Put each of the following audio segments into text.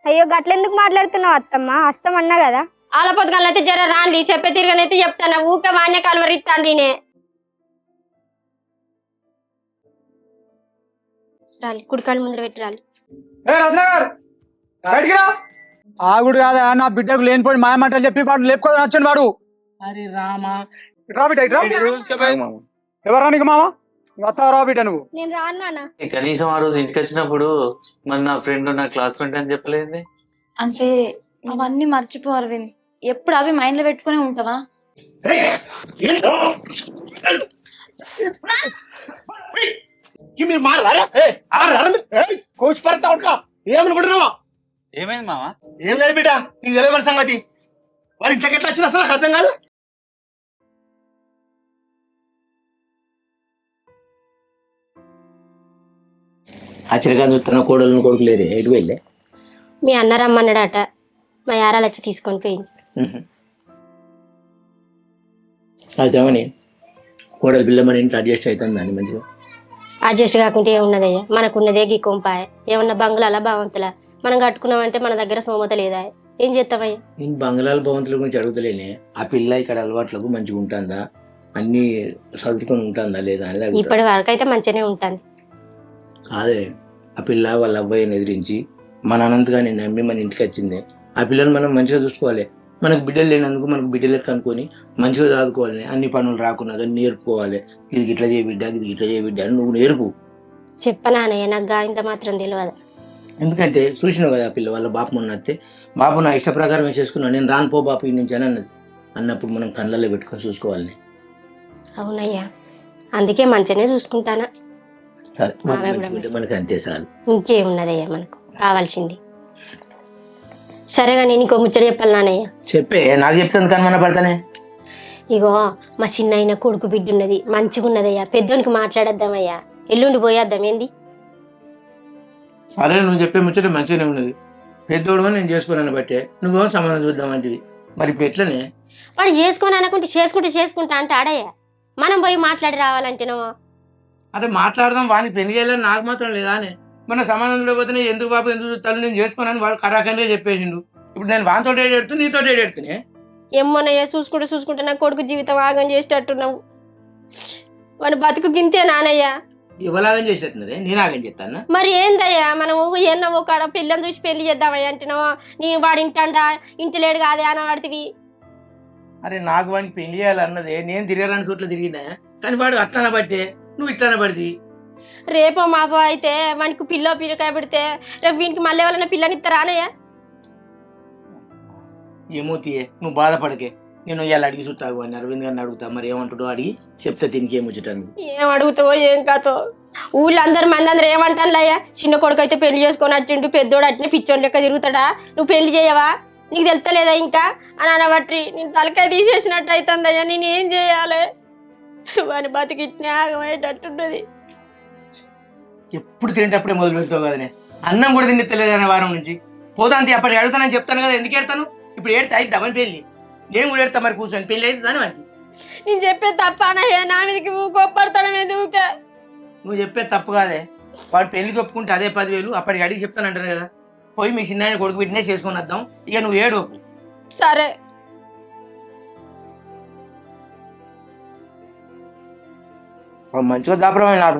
అయ్యో గట్లెందుకు మాట్లాడుతున్నావు అత్తమ్మ? అస్తమన్నా కదా. ఆలపొద్దుగాలైతే జర రాండి, చెప్పే తిరగనైతే చెప్తాను. ఊకే వాన్య కలవరిస్తాను నేనే. రాలి కుడికాళ్ళు ముందర పెట్టి రాలి. ఆగుడు కాదా నా బిడ్డకు లేనిపోయి మాయమంటలు చెప్పి వాడు లేపుకొని వచ్చాడు వాడు. అరే రామా ఎవరా నీకు మామ? వస్తావరా బిడ్డ నువ్వు? నేను రాను నాన్న. కనీసం ఆ రోజు ఇంటికి వచ్చినప్పుడు మరి నా ఫ్రెండ్ నా క్లాస్మేట్ అని చెప్పలేదు. అంటే అవన్నీ మర్చిపో అరవింద్, ఎప్పుడు అవి మైండ్ లో పెట్టుకునే ఉంటావా? కోచ్ పడతా ఉడక ఏమనుకుంటున్నావా? ఏమైంది మామ? ఏం లేదు బిడ్డ, నీకు తెలియని సంగతి. వారి ఇంట్లోకి ఎట్లా వచ్చినా అసలు నాకు అర్థం కాదు. ఆశ్చర్యంగా చూస్తున్న కోడలను కొడుకులేదే ఎటు వెళ్ళే? మీ అన్న రమ్మన్నాడట, మా యారాలు వచ్చి తీసుకొని పోయింది. అదేమని కోడలు పిల్ల మన ఇంట్లో అడ్జస్ట్ అవుతుంది దాన్ని మంచిగా. అడ్జస్ట్ కాకుంటే ఏమున్నదయ్యా, మనకున్నదే గీ కొంపాయ. ఏమన్నా బంగ్లాలా బావంతులా? మనం కట్టుకున్నామంటే మన దగ్గర సోమత లేదా? ఏం చేస్తామయ్యా? నేను బంగ్లాల భవంతుల గురించి అడుగుతలేనే. ఆ పిల్ల ఇక్కడ అలవాట్లకు మంచిగా ఉంటుందా, అన్ని సర్దుకొని ఉంటుందా లేదా అనేది. ఇప్పటి వరకు అయితే మంచిగానే ఉంటుంది. కాదే, ఆ పిల్ల వాళ్ళ అబ్బాయిని ఎదిరించి మన అనంతగానే నమ్మి మన ఇంటికి వచ్చింది. ఆ పిల్లని మనం మంచిగా చూసుకోవాలి. మనకు బిడ్డలు లేనందుకు మనకు బిడ్డలకు అనుకొని మంచిగా చదువుకోవాలి. అన్ని పనులు రాకున్నా కానీ నేర్పుకోవాలి. ఇది ఇట్లా చేయ బిడ్డ, ఇది ఇట్లా చేయ బిడ్డ అని నువ్వు నేర్పు. చెప్పనానయ్య, నాకు ఇంత మాత్రం తెలియదు. ఎందుకంటే చూసినావు కదా, ఆ పిల్ల వాళ్ళ బాపు మొన్న వస్తే, బాపు నా ఇష్ట ప్రకారం చేసుకున్నాను, నేను రాను పో బాపు ఈ నుంచి అని అన్నది. అన్నప్పుడు మనం కళ్ళల్లో పెట్టుకొని చూసుకోవాలి. అవునయ్యా, అందుకే మంచిగానే చూసుకుంటానా. సరే మనకి అంతే చాలు. ఇంకేమున్నదయ్యా మనకు కావాల్సింది. సరేగా, నేను ఇంకో ముచ్చట చెప్పాలి నానయ్య. చెప్పే, నాకు చెప్తాను కానీ మన పడతానే. ఇగో మా చిన్న అయిన కొడుకు బిడ్డ ఉన్నది, మంచిగా ఉన్నదయ్యా. పెద్దోనికి మాట్లాడేద్దామయ్యా, ఎల్లుండి పోయేద్దాం. ఏంది? సరే, నువ్వు చెప్పే ముచ్చట మంచిగానే ఉన్నది. పెద్దోడు నేను చేసుకోనని బట్టే నువ్వు సంబంధం చూద్దామంటివి. మరి ఇప్పుడు ఎట్లనే? వాడు చేసుకొని అనుకుంటే చేసుకుంటా అంటే ఆడయ్యా. మనం పోయి మాట్లాడి రావాలంటేనో. అంటే మాట్లాడదాం, వాడిని పెళ్లి చేయాలని నాకు మాత్రం లేదా అని. మన సంబంధం లేకపోతే ఎందుకు బాబు ఎందుకు చూస్తాను, నేను చేసుకోనని వాడు కరాఖంగా చెప్పేసిండు. ఇప్పుడు నేను వానితో ఏడుతూ నీతో ఏడుతునే. ఏమోనయ్యా, చూసుకుంటే నా కొడుకు జీవితం ఆగం చేసేటట్టున్నావు. వాడు బతుకు గింతే నానయ్యా. ఇవ్వలాగం చేసేస్తున్నదే, నేను ఆగం చేస్తాను. మరి ఏందయ్యా, మనం ఎన్నో ఒక పిల్లని చూసి పెళ్లి చేద్దామయ్యా అంటేనో. నేను వాడి ఇంటండా ఇంటి లేడు కాదే అని వాడివి. అరే నాకు వాడికి పెళ్లి చేయాలన్నదే, నేను తిరగరాని చోట్ల తిరిగినా. కానీ వాడు అట్లా బట్టే నువ్వు ఇట్లా పడితే. రేపో మాపో అయితే మనకు పిల్లకాయ పెడితే రేపు వీనికి మళ్ళీ వాళ్ళ పిల్లనిస్తారా అనయ్యా? ఏమో తీయే, నువ్వు బాధపడకే. నేను ఇవాళ అడిగి చూస్తావు అని అరవింద్ గారిని అడుగుతా, మరి ఏమంటాడో అడిగి చెప్తా. దీనికి ఏమొచ్చటాను ఏం అడుగుతావో ఏం కాతో. ఊళ్ళో మంది అందరు ఏమంటాను అయ్యా, చిన్న కొడుకు అయితే పెళ్లి చేసుకొని వచ్చిండు, పెద్దోడు అట్నే పిచ్చోని లెక్క తిరుగుతాడా, నువ్వు పెళ్లి చేయవా, నీకు తెలుస్తలేదా ఇంకా అని అనబట్టి నేను తలకాయ తీసేసినట్టు అవుతుందయ్యా. నేను ఏం చేయాలి? వాని బతికిట్నే ఆగమయ్యేటట్టుంటది. ఎప్పుడు తినేటప్పుడే మొదలు పెడతావు కదనే. అన్నం కూడా తిండితలేదనే వారం నుంచి పోదాంతి అప్పటికి అడుగుతానని చెప్తాను కదా. ఎందుకు ఏడతాను? ఇప్పుడు ఏడితే అయితే అవని పెళ్ళి, నేను కూడా ఏడతా. మరి కూర్చొని పెళ్ళి అయితే దాని వానికి నేను చెప్పే తప్పనయ్యా, నా మీదకి కోప్పడతాను ఎందుకు? నువ్వు చెప్పేది తప్పు కాదే. వాడు పెళ్లికి ఒప్పుకుంటే అదే 10,000 అప్పటికి అడిగి చెప్తాను అంటారు కదా. పోయి మీ చిన్న ఆయన కొడుకు బిడ్డనే చేసుకొని వద్దాం. ఇక నువ్వు ఏడు. సరే. మంచిగా దాపరమైనారు.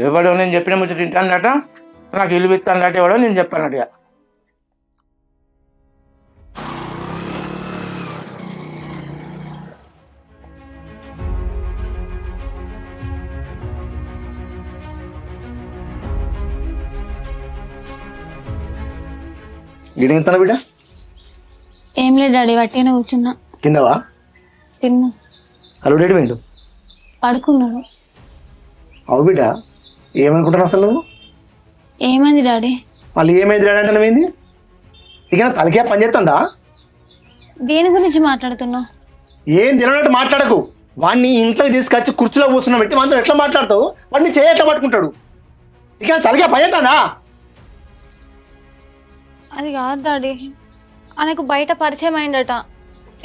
ఎవడో నేను చెప్పిన ముచ్చట తింటానట, నాకు ఇల్లు పెడతానట, ఎవడో నేను చెప్పానట్టుగా. గిడింగ్ బిడ్డ ఏం లేదు డాడీ, వట్టిగానే కూర్చున్నా. తిన్నావా? తిన్నా. హలో డేట్ విండు పడుకున్నాడు. అవు బిడ్డ, ఏమనుకుంటున్నావు అసలు నువ్వు? ఏమైంది డాడీ? మళ్ళీ ఏమైంది డాడీ అంటే ఏమైంది? ఇక తలకే పని చేస్తుందా? దేని గురించి మాట్లాడుతున్నావు? ఏం తెలియనట్టు మాట్లాడకు. వాడిని ఇంట్లోకి తీసుకొచ్చి కుర్చీలో కూర్చున్నా పెట్టి మనతో ఎట్లా మాట్లాడతావు? వాడిని చేయ ఎట్లా పట్టుకుంటాడు? ఇక తలకే పని చేస్తుందా? అది కాదు డాడీ, ఆయనకు బయట పరిచయం అయిందట,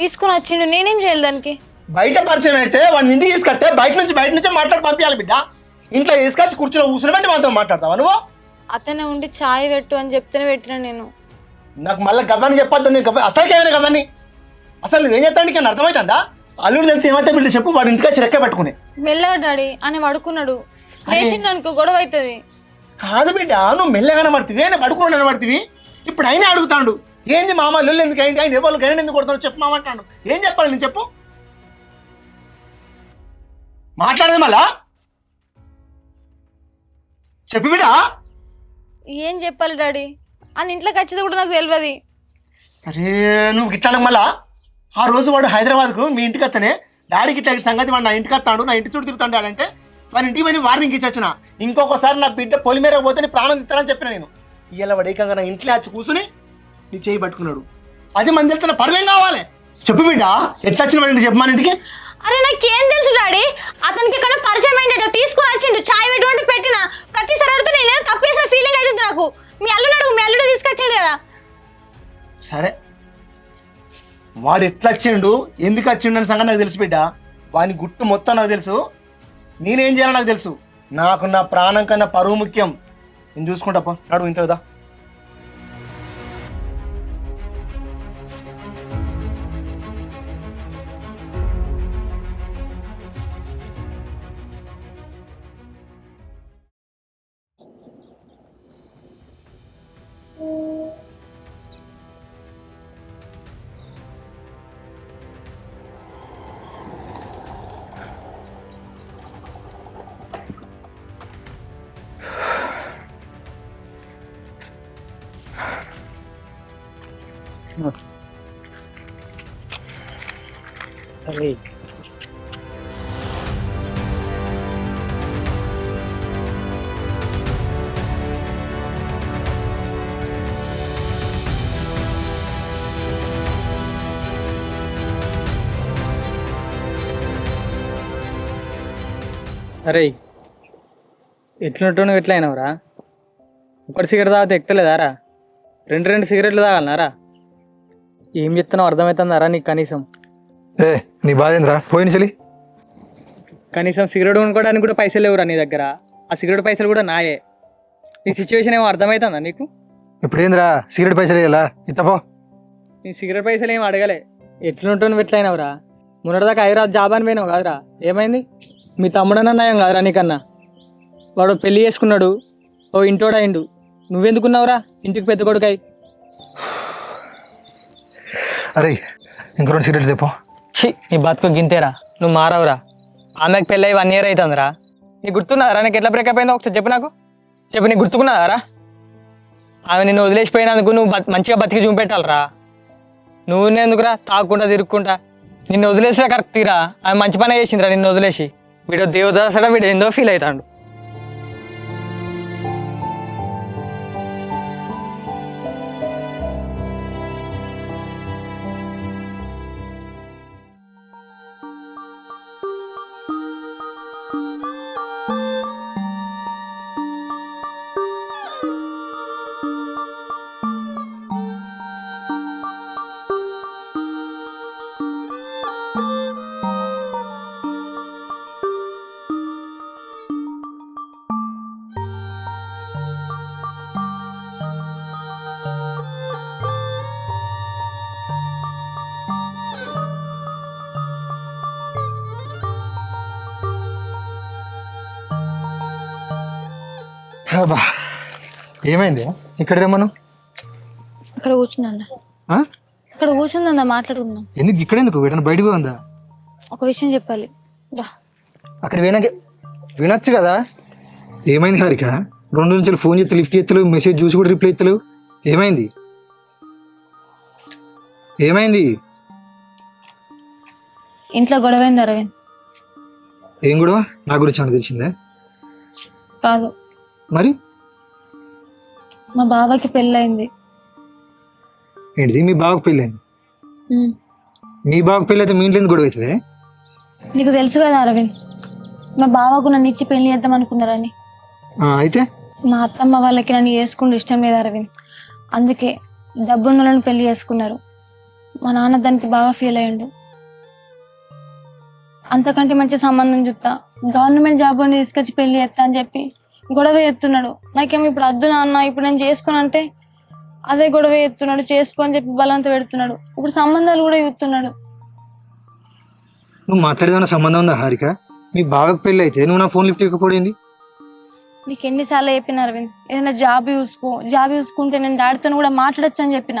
తీసుకుని వచ్చిండు. నేనేం చేయాలి దానికి? బయట పరిచయం అయితే వాడిని ఇంటికి తీసుకొస్తే బయట నుంచి మాట్లాడి పంపించాలి బిడ్డ. ఇంట్లో తీసుకొచ్చి కుర్చీలో కూర్చుని పెట్టి మనతో మాట్లాడతావా నువ్వు? అతనే ఉండి చాయ్ పెట్టు అని చెప్తేనే పెట్టిన నేను. నాకు మళ్ళీ గవ్వని చెప్పొద్దు, నేను అసలుకి ఏమైనా గవ్వని. అసలు నువ్వేం చెప్తాను నీకు అర్థమవుతుందా? అల్లుడు తెలిస్తే ఏమైతే బిడ్డ చెప్పు, వాడు ఇంటికి వచ్చి రెక్క పెట్టుకునే. మెల్లగా డాడీ అని పడుకున్నాడు, లేచిండు అనుకో గొడవ అవుతుంది. కాదు బిడ్డ, నువ్వు మెల్లగానే పడుతుంది, నేను పడుకున్నాను పడుతుంది. ఇప్పుడు అయినా అడుగుతాడు, ఏంది మామ లొల్లు ఎందుకు అయింది, ఆయన ఎవరు గైనా ఎందుకు కొడతాడు చెప్పు మామ అంటాడు. ఏం చెప్పాలి నేను చెప్పు, మాట్లాడదు మళ్ళా చెప్పు బిడ్డ. ఏం చెప్పాలి డాడీ, అని ఇంట్లోకి వచ్చేది కూడా నాకు తెలియదు. అరే నువ్వు గిట్లా మళ్ళా ఆ రోజు వాడు హైదరాబాద్కు మీ ఇంటికి వస్తేనే డాడీకి ఇట్లా సంగతి వాడు నా ఇంటికి వస్తాడు, నా ఇంటి చుట్టూ తిరుగుతాడంటే వాడి ఇంటికి పోయి వార్నింగ్ ఇచ్చొచ్చిన. ఇంకొకసారి నా బిడ్డ పొలిమేర పోతే నీ ప్రాణం ఇస్తానని చెప్పిన నేను. ఇలా వాడు ఏకంగా నా ఇంట్లో వచ్చి కూర్చుని నీ చేయి పట్టుకున్నాడు. అది మంది వెళ్తున్న పరువేం కావాలి చెప్పు బిడ్డ, ఎట్లా వచ్చిన వాడి చెప్పమని ఇంటికి. అరే నాకేం తెలుసు డాడీ, అతనికి ఎక్కడ పరిచయం అయిందట, తీసుకుని వచ్చిండు చాయ్ పెట్టుకుంటే పెట్టిన. ప్రతిసారి అడిగితే నేను ఏదో తప్పేసిన ఫీలింగ్ అవుతుంది నాకు. మీ అల్లుడు అడుగు, మీ అల్లుడు తీసుకొచ్చాడు కదా. సరే వాడు ఎట్లా వచ్చిండు ఎందుకు వచ్చిండు అని సంగతి నాకు తెలుసు బిడ్డ. వాని గుట్టు మొత్తం నాకు తెలుసు, నేనేం చేయాలో నాకు తెలుసు. నాకు నా ప్రాణం కన్నా పరువు ముఖ్యం. నేను చూసుకుంటాపా, నడువు ఇంట్లో కదా. అరే ఎట్లుంటూ నువ్వు ఎట్లా అయినావురా? ఒకటి సిగరెట్ తాగితే ఎక్కలేదారా? రెండు సిగరెట్లు తాగాలనారా? ఏం చెప్తున్నావు అర్థమవుతుందారా నీకు కనీసం? ఏ నీ బాధ ఏంద్రా? పోయిన చెల్లి కనీసం సిగరెట్ కొనుక్కోవడానికి కూడా పైసలు లేవురా నీ దగ్గర. ఆ సిగరెట్ పైసలు కూడా నాయే. నీ సిచ్యువేషన్ ఏమో అర్థమవుతుందా నీకు? ఇప్పుడు ఏంద్రా సిగరెట్ పైసలు వేయాలా? ఇత్తపో. నీ సిగరెట్ పైసలు ఏం అడగలే. ఎట్లుంటూ నువ్వు ఎట్లా అయినావురా? మొన్నటిదాకా హైదరాబాద్ జాబ్ అని పోయినావు కాదురా, ఏమైంది? మీ తమ్ముడన్నా నయం కాదురా నీకన్నా. వాడు పెళ్లి చేసుకున్నాడు, ఓ ఇంటోడైండు. నువ్వెందుకున్నావురా ఇంటికి పెద్ద కొడుకై? అరే ఇంకో 2 సిగరెట్లు తెపో. ఛీ నీ బతుకు గింతేరా, నువ్వు మారవురా. ఆమెకు పెళ్ళి 1 year అవుతుందిరా. నీకు గుర్తున్నారా నీకు ఎట్లా బ్రేకప్ అయిందో? ఒకసారి చెప్పు నాకు, చెప్పు. నీకు గుర్తుకున్నారా? ఆమె నిన్ను వదిలేసిపోయినందుకు నువ్వు మంచిగా బతికి చూపెట్టాలరా. నువ్వు ఎందుకురా తాగకుండా తిరుక్కుంటా? నిన్ను వదిలేసినా కరెక్ట్ తీరా. ఆమె మంచి పని చేసిందిరా నిన్ను వదిలేసి. వీడు దేవదాసడా, వీడు ఏందో ఫీల్ అవుతాడు. అబ్బా ఏమైంది? ఇక్కడ రమ్మను. అక్కడ కూర్చుందా, అక్కడ కూర్చుందా మాట్లాడుకుందాం. ఎందుకు ఇక్కడ ఎందుకు? వీడని బయటకు ఉందా? ఒక విషయం చెప్పాలి. అక్కడ వినొచ్చు కదా. ఏమైంది హారిక? 2 నుంచి ఫోన్ చేస్తే లిఫ్ట్ చేస్తలేవు, మెసేజ్ చూసి కూడా రిప్లై ఇస్తలేవు. ఏమైంది? ఏమైంది? ఇంట్లో గొడవైంది అరవింద్. ఏం గొడవ? నా గురించి అని తెలిసిందే? కాదు, మరి మా బాబాకి పెళ్ళయింది. ఏంటిది? మీ బావకు పెళ్ళైంది? మీ బావకు పెళ్ళి అయితే మీ ఇంట్లో ఎందుకు గొడవ అవుతుంది? నీకు తెలుసు కదా అరవింద్, మా బావకు నన్ను ఇచ్చి పెళ్లి చేద్దాం అనుకున్నారని. అయితే మా అత్తమ్మ వాళ్ళకి నన్ను చేసుకుంటూ ఇష్టం లేదు అరవింద్. అందుకే డబ్బున్న వాళ్ళని పెళ్లి చేసుకున్నారు. మా నాన్న దానికి బాగా ఫీల్ అయ్యిండు. అంతకంటే మంచి సంబంధం చూస్తా, గవర్నమెంట్ జాబ్ తీసుకొచ్చి పెళ్లి చేస్తా అని చెప్పి గొడవ ఎత్తున్నాడు. నాకేమో ఇప్పుడు వద్దు నాన్న, ఇప్పుడు నేను చేసుకోను అంటే అదే గొడవ ఎత్తున్నాడు. చేసుకో అని చెప్పి బలవంత పెడుతున్నాడు. ఇప్పుడు సంబంధాలు కూడా చూస్తున్నాడు. నువ్వు మాట్లాడేదన్న సంబంధం ఉందా హారిక? మీ బావకు పెళ్ళి అయితే నువ్వు నా ఫోన్ లిఫ్ట్ ఇవ్వకపోయింది? నీకు ఎన్నిసార్లు చెప్పిన అరవింద్, ఏదైనా జాబ్ చూసుకో, జాబ్ చూసుకుంటే నేను డాడీతో కూడా మాట్లాడచ్చు అని చెప్పిన.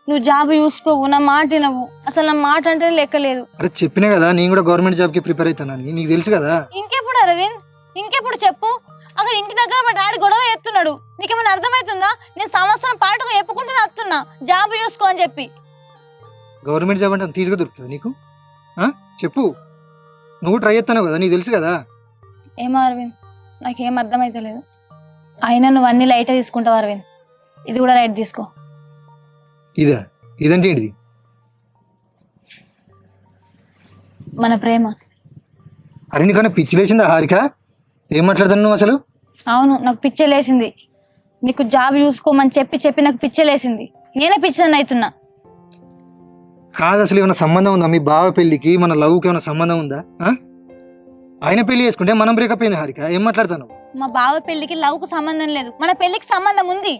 నువ్వు జాబ్ చూసుకోవు, నా మాట వినవు. అసలు నా మాట అంటే లెక్కలేదు. అరే చెప్పినా కదా నేను కూడా గవర్నమెంట్ జాబ్కి ప్రిపేర్ అవుతానని, నీకు తెలుసు కదా. ఇంకెప్పుడు అరవింద్, ఇంకెప్పుడు చెప్పు? అక్కడ ఇంటి దగ్గర మా డాడీ గొడవ ఎత్తున్నాడు. నీకేమైనా అర్థమవుతుందా? నేను సంవత్సరం పాటుగా చెప్పుకుంటూనే వస్తున్నా జాబ్ చూసుకో అని చెప్పి. గవర్నమెంట్ జాబ్ అంటే అంత ఈజీగా దొరుకుతుంది నీకు? చెప్పు, నువ్వు ట్రై చేస్తావు కదా, నీకు తెలుసు కదా. ఏమో అరవింద్, నాకేం అర్థమైతలేదు. అయినా నువ్వు అన్ని లైటే తీసుకుంటావు అరవింద్, ఇది కూడా లైట్ తీసుకో. ఇదంటే ఏంటిది? మన ప్రేమ. అరే నీకన్నా పిచ్చి లేచిందా హారిక? ఏం మాట్లాడుతున్నావు నువ్వు అసలు? అవును, నాకు పిచ్చలేసింది. నీకు జాబ్ చూసుకోమని చెప్పి చెప్పి నాకు పిచ్చలేసింది. నేనే పిచ్చిదాన్ని అవుతున్నా. కాదు, అసలు ఏమైనా సంబంధం ఉందా? మీ బావ పెళ్ళికి మన లవ్కి ఏమైనా సంబంధం ఉందా? ఆయన పెళ్లి చేసుకుంటే మనం బ్రేకప్ అయింది హారిక, ఏం మాట్లాడుతాను? మా బావ పెళ్లికి లవ్కు సంబంధం లేదు, మన పెళ్లికి సంబంధం ఉంది.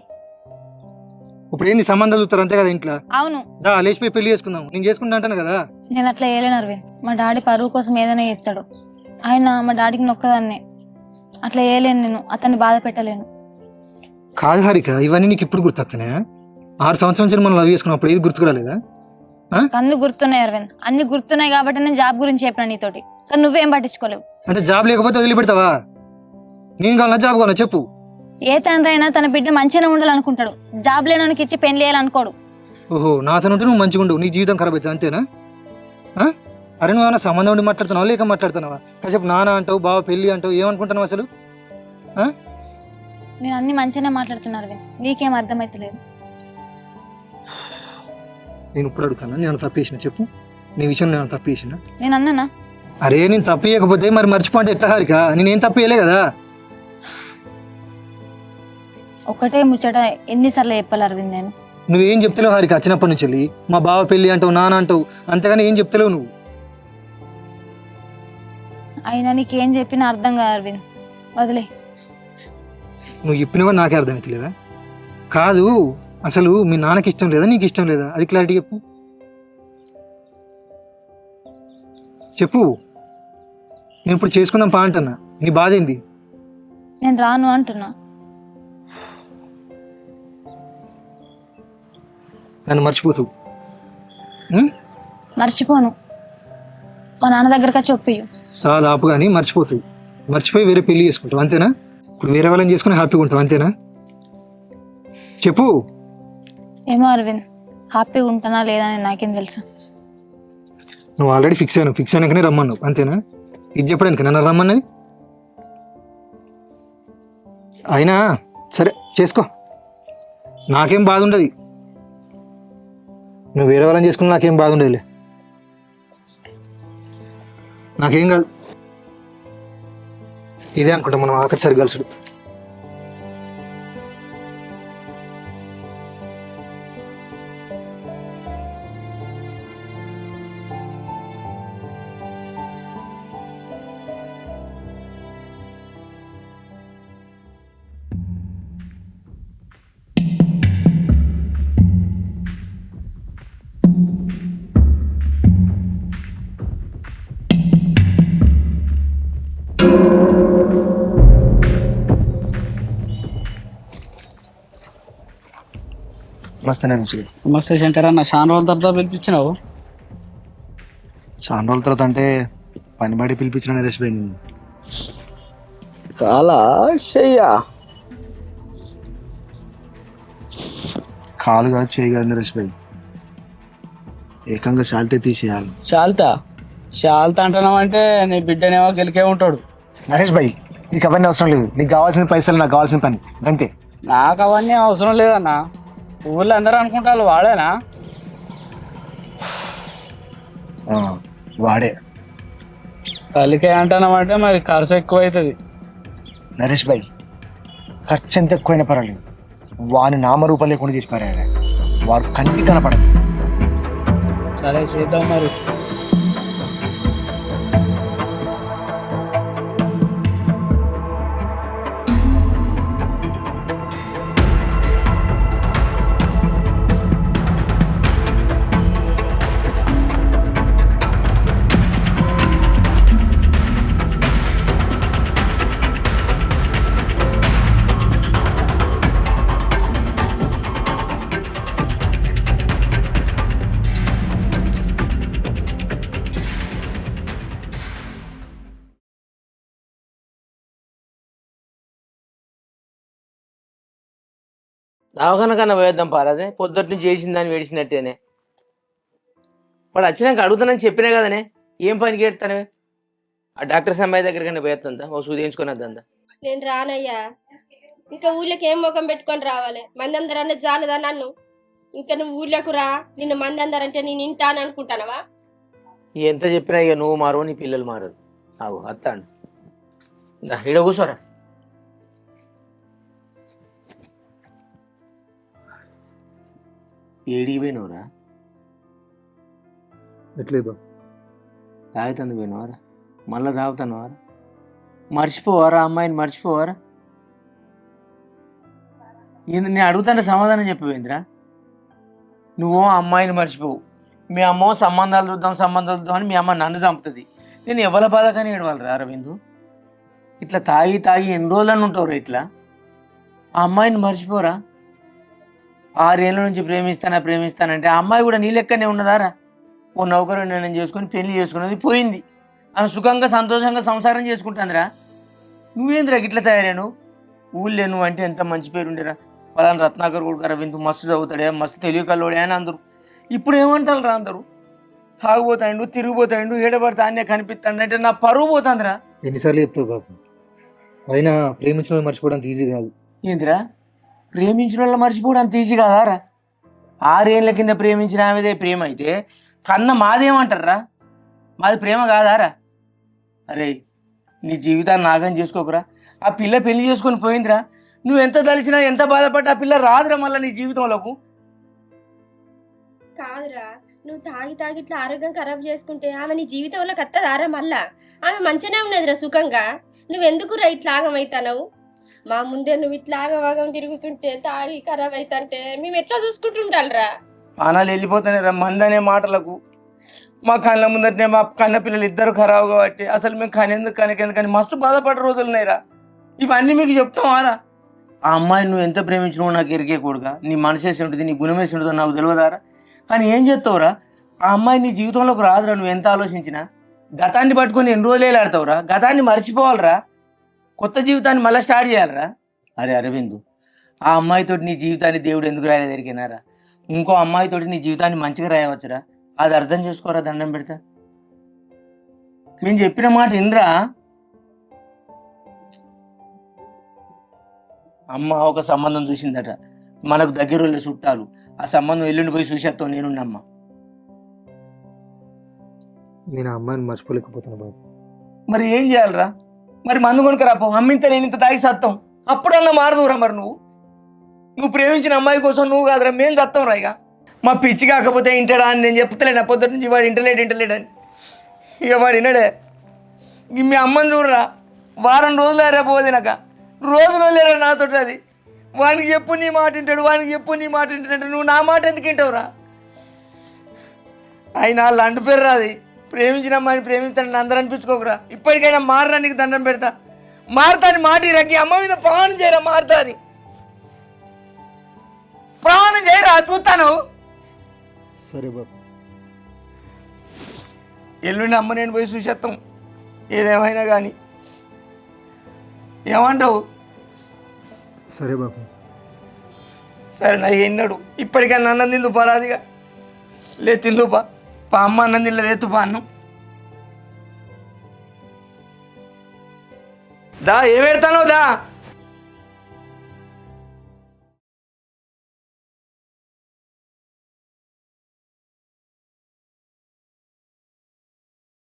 ఇప్పుడు ఏంది సంబంధాలు చూస్తారు అంతే కదా ఇంట్లో? అవును, దా లేచిపోయి పెళ్లి చేసుకుందాం, నేను చేసుకుంటా అంటాను కదా. నేను అట్లా వేయలేను అరవింద్. మా డాడీ పరువు కోసం ఏదైనా చేస్తాడు. ఆయన మా డాడీకి నొక్కదాన్నే, అట్లా వేయలేను. నేను అతన్ని బాధ పెట్టలేను. కాదు హారిక, ఇవన్నీ నీకు ఇప్పుడు గుర్తొస్తున్నాయా? 6 సంవత్సరాల నుంచి మనం లవ్ చేసుకున్నప్పుడు ఏది గుర్తుకురాలేదా? అన్ని గుర్తున్నాయి అరవింద్, అన్ని గుర్తున్నాయి కాబట్టి నేను జాబ్ గురించి చెప్పిన నీతోటి. కానీ నువ్వేం పట్టించుకోలేవు. అంటే జాబ్ లేకపోతే వదిలిపెడతావా? నేను కావాలన్నా జాబ్ కావాలన్నా చెప్పు. ఏ తండ్రి అయినా తన బిడ్డ మంచిగా ఉండాలనుకుంటాడు. జాబ్ లేనోనికి ఇచ్చి పెళ్లి చేయాలనుకోడు. ఓహో, నాతో ఉంటే నువ్వు మంచిగా ఉండవు, నీ జీవితం ఖరాబ్ అవుతుంది అంతేనా? అరే నువ్వు ఏమైనా సంబంధం ఉండి మాట్లాడుతున్నావా లేక మాట్లాడుతున్నావా? కాసేపు నాన్న అంటావు, బావ పెళ్ళి అంటావు, ఏమనుకుంటున్నావు అసలు? నేను అన్ని మంచిగానే మాట్లాడుతున్నా అరవింద్, నీకేం అర్థమైతలేదు. నేను ఇప్పుడు అడుగుతాను, నేను తప్పేసిన చెప్పు, నీ విషయం నేను తప్పేసిన. నేను అన్నానా? అరే నేను తప్పేయకపోతే మరి మర్చిపోతే ఎట్లా హారిక? నేనేం తప్పేయలే కదా. ఒకటే ముచ్చట ఎన్నిసార్లు చెప్పాలి అరవింద్ నేను? నువ్వేం చెప్తలేవు హారిక, వచ్చినప్పటి నుంచి వెళ్ళి మా బావ పెళ్ళి అంటావు, నాన్న అంటావు, అంతేగాని ఏం చెప్తలేవు నువ్వు. అయినా నీకేం చెప్పినా అర్థం కాదు అరవింద్, వదిలే. నువ్వు చెప్పినా కూడా నాకే అర్థమవుతలేదా? కాదు, అసలు మీ నాన్నకి ఇష్టం లేదా నీకు ఇష్టం లేదా? అది క్లారిటీ చెప్పు. చెప్పు, నేను ఇప్పుడు చేసుకుందాం పా అంటున్నా, నీ బాధ ఏంది? నేను రాను అంటున్నా. నన్ను మర్చిపోతావు? మర్చిపోను. మా నాన్న దగ్గరగా చెప్పు. చాలా ఆపు కానీ మర్చిపోతావు. మర్చిపోయి వేరే పెళ్లి చేసుకుంటావు అంతేనా? ఇప్పుడు వేరే వాళ్ళని చేసుకుని హ్యాపీగా ఉంటావు అంతేనా? చెప్పు. ఏమో అరవింద్, హ్యాపీగా ఉంటానా లేదా అని నాకేం తెలుసు. నువ్వు ఆల్రెడీ ఫిక్స్ అయ్యాను, ఫిక్స్ అయినాకనే రమ్మన్నావు అంతేనా? ఇది చెప్పడానికి నన్ను రమ్మన్నది? అయినా సరే చేసుకో, నాకేం బాధ ఉండదు. నువ్వు వేరే వాళ్ళని చేసుకుని నాకేం బాధ ఉండదులే, నాకేం కాదు. ఇదే అనుకుంటా మనం ఆఖరిసారి కలుసుడు. నమస్తే శంకర్ అన్న, చాలా రోజుల తర్వాత పిలిపించినావు. చాలా రోజుల తర్వాత అంటే పని బడి పిలిపించిన నరేష్ భాయ్. కాలా చెయ్యా? కాలు కాదు చేయి కాదు నరేష్ భాయ్, ఏకంగా శాలితే తీసేయాలి. శాల్తా అంటున్నావు అంటే నీ బిడ్డనేమో గెలికే ఉంటాడు. నరేష్ భాయ్ నీకు అవన్నీ అవసరం లేదు, నీకు కావాల్సిన పైసలు నాకు కావాల్సిన పని అంతే. నాకు అవన్నీ అవసరం లేదన్నా, ఊళ్ళో అందరూ అనుకుంటారు వాడేనా? వాడే. తల్లికే అంటున్నామంటే మరి ఖర్చు ఎక్కువ అవుతుంది. నరేష్ భాయ్ ఖర్చు ఎంత ఎక్కువైనా పర్వాలేదు, వాని నామరూపం లేకుండా చేసి పారాలి, వాడు కంటికి కనపడదు. సరే చేద్దాం మరి. దవాఖాన కన్నా పోయేద్దాం పారాదే, పొద్దుటి నుంచి చేసిన దాన్ని వేడిసినట్టేనే. వాడు వచ్చినాక అడుగుతానని చెప్పినా కదనే, ఏం పనికి ఎడతానవే? ఆ డాక్టర్ అమ్మాయి దగ్గరికన్నా పోయేస్తుందా, ఓ సూది వేయించుకొని వద్దా? నేను రానయ్యా, ఇంకా ఊళ్ళోకి ఏం ముఖం పెట్టుకొని రావాలి? మంది అందరన్నా జానదా నన్ను? ఇంకా నువ్వు ఊళ్ళోకి రా, నిన్ను మంది అందరంటే నేను ఇంటాను అనుకుంటానవా? ఎంత చెప్పినా ఇక నువ్వు మారవు, నీ పిల్లలు మారరు. అవు అత్తాను ఈడ కూర్చోరా. ఏడికి పోయినవురా? ఎట్లే బాబు? తాగుతుంది పోయినవారా? మళ్ళీ తాగుతానవారా? మర్చిపోవారా అమ్మాయిని? మర్చిపోవారా? ఏంది నేను అడుగుతాంటే సమాధానం చెప్పిపోయిందిరా? నువ్వు అమ్మాయిని మర్చిపోవు, మీ అమ్మ సంబంధాలు చూద్దాం అని మీ అమ్మ నన్ను చంపుతుంది. నేను ఎవరి బాధ కానీ ఏడవాలి రా అరవిందు. ఇట్లా తాగి ఎన్ని రోజులని ఉంటావురా ఇట్లా? ఆ అమ్మాయిని మర్చిపోరా? 6 ఏళ్ళ నుంచి ప్రేమిస్తానంటే ఆ అమ్మాయి కూడా నీ లెక్కనే ఉన్నదారా? ఓ నౌకరు నేను చేసుకొని పెళ్లి చేసుకున్నది పోయింది, ఆమె సుఖంగా సంతోషంగా సంసారం చేసుకుంటుందిరా. నువ్వేందిరా ఇట్లా తయారాను? ఊళ్ళే నువ్వు అంటే ఎంత మంచి పేరు ఉండేరా, పలానా రత్నాకర్ కొడుకు అరవింద్ మస్తు చదువుతాడే, మస్తు తెలివి కల్లోడే అని అందరు. ఇప్పుడు ఏమంటారు రా అందరూ? తాగుపోతాడు, తిరిగిపోతాడు, ఏడబడితే అన్నే కనిపిస్తాడు అంటే నా పరువు పోతుందిరా. ఎన్నిసార్లు చెప్తావు బాబు? అయినా ప్రేమించిన వాళ్ళు మర్చిపోవడానికి ఈజీ కాదు. ఏందిరా ప్రేమించిన వాళ్ళు మర్చిపోవడం అంత ఈజీ కాదారా? 6 ఏళ్ళ కింద ప్రేమించిన ఆమెదే ప్రేమ అయితే కన్న మాదేమంటారా? మాది ప్రేమ కాదారా? అరే నీ జీవితాన్ని నాగం చేసుకోకురా. ఆ పిల్ల పెళ్లి చేసుకొని పోయిందిరా, నువ్వు ఎంత తలిచినా ఎంత బాధపడ్డా ఆ పిల్ల రాదురా మళ్ళీ నీ జీవితంలోకి. కాదురా, నువ్వు తాగి ఇట్లా ఆరోగ్యం ఖరాబ్ చేసుకుంటే ఆమె నీ జీవితంలో కత్తదారా? మళ్ళా ఆమె మంచిగానే ఉన్నదిరా సుఖంగా. నువ్వెందుకురా ఇట్లా ఆగమవుతావు? మా ముందే నువ్వు ఇట్లా ఆగవాగం తిరుగుతుంటే తాగి ఖరాబ్ అవుతుంటే మేము ఎట్లా చూసుకుంటుంటారా? ప్రాణాలు వెళ్ళిపోతానే రా మందనే మాటలకు. మా కళ్ళ ముందటనే మా కన్న పిల్లలు ఇద్దరు ఖరాబు కాబట్టి అసలు మేము కనెందుకు మస్తు బాధపడే రోజులు ఉన్నాయిరా. ఇవన్నీ మీకు చెప్తామారా? ఆ అమ్మాయిని నువ్వు ఎంత ప్రేమించినావో నాకు ఎరిగే కొడుగా, నీ మనసు వేసి ఉంటుంది, నీ గుణం వేసి ఉంటుందో నాకు తెలియదారా? కానీ ఏం చేస్తావురా? ఆ అమ్మాయి నీ జీవితంలోకి రాదురా. నువ్వు ఎంత ఆలోచించినా గతాన్ని పట్టుకొని ఎన్ని రోజులు ఆడతావురా? గతాన్ని మర్చిపోవాలరా, కొత్త జీవితాన్ని మళ్ళీ స్టార్ట్ చేయాలరా. అరే అరవిందు, ఆ అమ్మాయితోటి నీ జీవితాన్ని దేవుడు ఎందుకు రాయలేదు ఎరిగినారా? ఇంకో అమ్మాయితోటి నీ జీవితాన్ని మంచిగా రాయవచ్చురా. అది అర్థం చేసుకోరా, దండం పెడతా. మేము చెప్పిన మాట వినరా? అమ్మ ఒక సంబంధం చూసిందట, మనకు దగ్గర చుట్టాలు. ఆ సంబంధం ఎల్లుండి పోయి చూసేస్తావు, నేనున్నమ్మ. నేను ఆ అమ్మాయిని మర్చిపోలేకపోతున్నా బాబు. మరి ఏం చేయాలరా? మరి మందు కొనుక రాపో, అమ్మింత నేను ఇంత తాగి సత్తాం, అప్పుడన్నా మారదురా. మరి నువ్వు ప్రేమించిన అమ్మాయి కోసం నువ్వు కాదురా, మేము చత్తాం రా. ఇక మా పిచ్చి కాకపోతే ఇంటాడా అని నేను చెప్తలేను పొద్దుట నుంచి. వాడు ఇంటలేడు అని ఇక వాడు వినడే. మీ అమ్మని చూడరా, వారం రోజులు అరే పోదినాక రోజులు లేరా నాతో. అది వానికి చెప్పు నీ మాట వింటాడు, వానికి చెప్పు నీ మాట వింటాడు, నువ్వు నా మాట ఎందుకు వింటావురా? అయినా లండు పేరు రాది. ప్రేమించిన అమ్మాయిని ప్రేమిస్తానని అందరూ అనిపించుకోకురా. ఇప్పటికైనా మారరా, నీకు దండం పెడతా. మారుతాని మాట రగ్గి అమ్మ మీద ప్రమాణం చేయరా, మారుతాని ప్రమాణం చేయరా, చూస్తాను. సరే బాబు. ఎల్లుండి అమ్మ నేను పోయి చూసేస్తాం ఏదేమైనా కానీ. ఏమంటావు? సరే బాబు. సరే నా ఎన్నడు ఇప్పటికైనా అన్నం తిందు పరాదిగా. లేదు తిందుపా, అమ్మ అన్నం తినలేదు, ఎత్తుపా అన్నం. దా ఏం పెడతానో దా.